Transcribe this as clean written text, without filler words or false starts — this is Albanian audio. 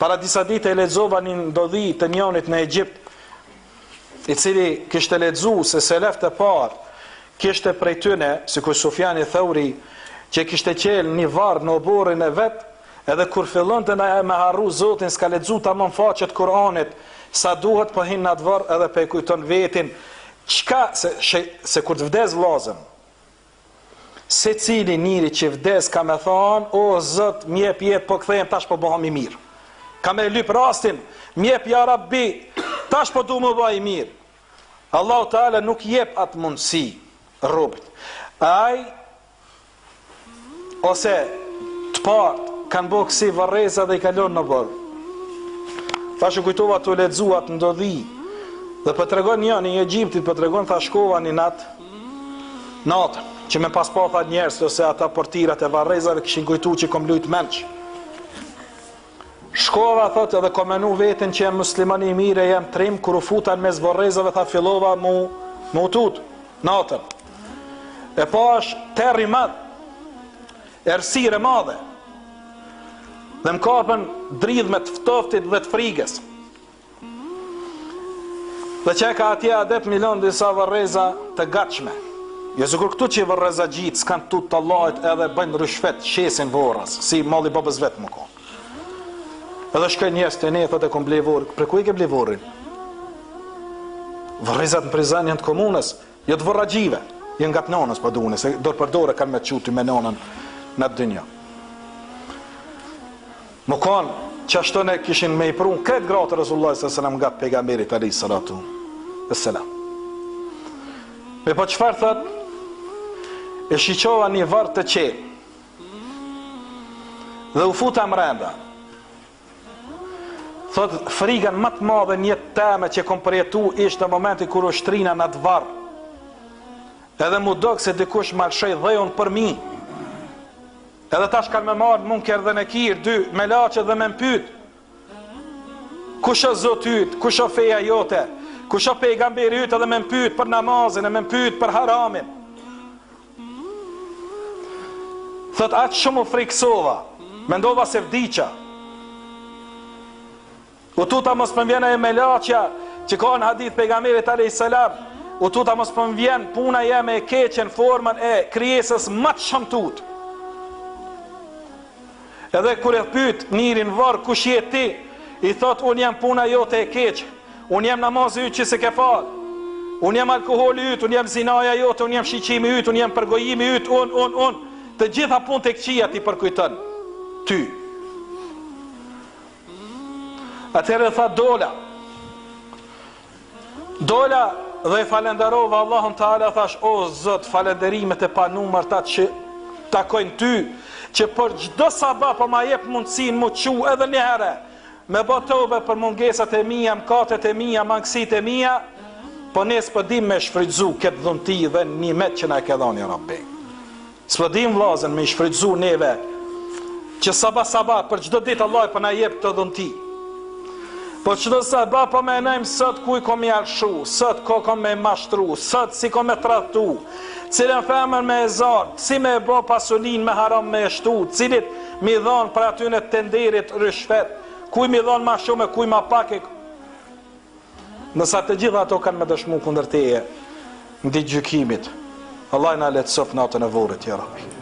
Para disa ditë e lexova një ndodhi të njonit në Egjipt, i cili kishte lexu se seleft e parë kishte prej tyne, sikur Sufjani Thauri, që kishte qel një varr në oborrin e vet, edhe kur fillonte me harru Zotin, s'ka lexu tamam faqet Kur'anit sa duhet, po hin në atë varr edhe pe kujton vetin çka se kur të vdes vllazën, se cili njëri që vdes ka me thonë, o Zot, mjep jetë, po kthehem tash po bëhem i mirë. Ka me lyp rastin, mjep ja Rabbi, tash po du më bëj i mirë. Allahu Teala nuk jep atë mundësi robit. Ai ose të partë kanë bërë kësi varreza dhe i kalon në bërë. Tash u kujtova të lexuat ndodhi. Dhe për të regon një Egjiptit, për të regon tha shkova një natën, që me pas pa tha njerës, ose ata portirat e varrezave kishin kujtu që kom lujt menç. Shkova, thot, edhe komenu vetin që jem muslimani i mire, jem trim, kur u futan mes varrezave, tha fillova mu tut, natën. E pa është terri madh, errësire madhe, dhe më kapën dridhme të ftoftit dhe të frigës. Dhe që ka atje adet milon disa varreza të gatshme. Jo sikur këtu që varreza gjitë s'kan tut të Allahit edhe bëjnë rishfet, shesin vorras, si malli babës vetë më konë. Edhe shkoj njerëz të ne, thotë e kom blej vorr. Për ku i ke blej vorrin? Varrezat në prizan janë të komunës, jo të vorragjive, janë nga të nonës po duhen, se dorë për dorë kanë me çuti me nonën në atë dynjë. Më kanë që ashtu ne kishin me i prun këtë gratë Resulullah s.a.s. nga pejgamberit alayhi salatu wassalam. Me po çfarë thot? E shiqova një varr të qetë dhe u futa mrenda. Thot, frigën më të madhe në jetë teme që kom përjetu ishte në momenti kur u shtrina në atë varr. Edhe mu dok se dikush malshej dheun për mi. Edhe tash kanë me marrë Munker dhe Nekir, dy me laçe dhe me mpyt. Kush është Zoti yt, kush është feja jote, kush është pejgamberi yt, edhe me mpyt për namazin, e me mpyt për haramin. Thot, aq shumë u friksova, mendova se vdiqa. U tuta mos më vjen e me laçja që ka në hadith pejgamberit alayhis salam. U tuta mos më vjen puna jeme e keqe në formën e krijesës më të shëmtut. Edhe kur e pyet njërin varr kush je ti, i thot unë jam puna jote e keq, unë jam namazi yt që se ke fal, unë jam alkoholi yt, unë jam zinaja jote, unë jam shiqimi yt, unë jam përgojimi yt, unë, të gjitha punët e këqija ti përkujton ty. Atëherë tha dola dhe falenderova Allahun Teala, thash o Zot, falenderimet e panumërta që takojnë ty, që për çdo sabah po ma jep mundësinë mu çu edhe një herë me bë tobe për mungesat e mia, mëkatet e mia, mangësitë e mia, po ne s'po dim me shfrytzu këtë dhunti dhe nimet që na e ke dhënë ya Rabbi. S'po dim vllazën me shfrytzu neve që sabah për çdo ditë Allah po na jep këtë dhunti. Po çdo sabah po më nejm sot ku i kom jalshu, sot ko kom me mashtru, sot si kom me tradhtu, cilën femër me e zartë, si me e bo pasunin me haram me e shtu, cilit mi dhonë për atyne të tenderit rishfet, kuj mi dhonë ma shumë e kuj ma pak e... Nësa të gjitha ato kanë me dëshmu kundër teje, në ditë gjykimit. Allah na letësof natën e vorrit, ya Rabbi.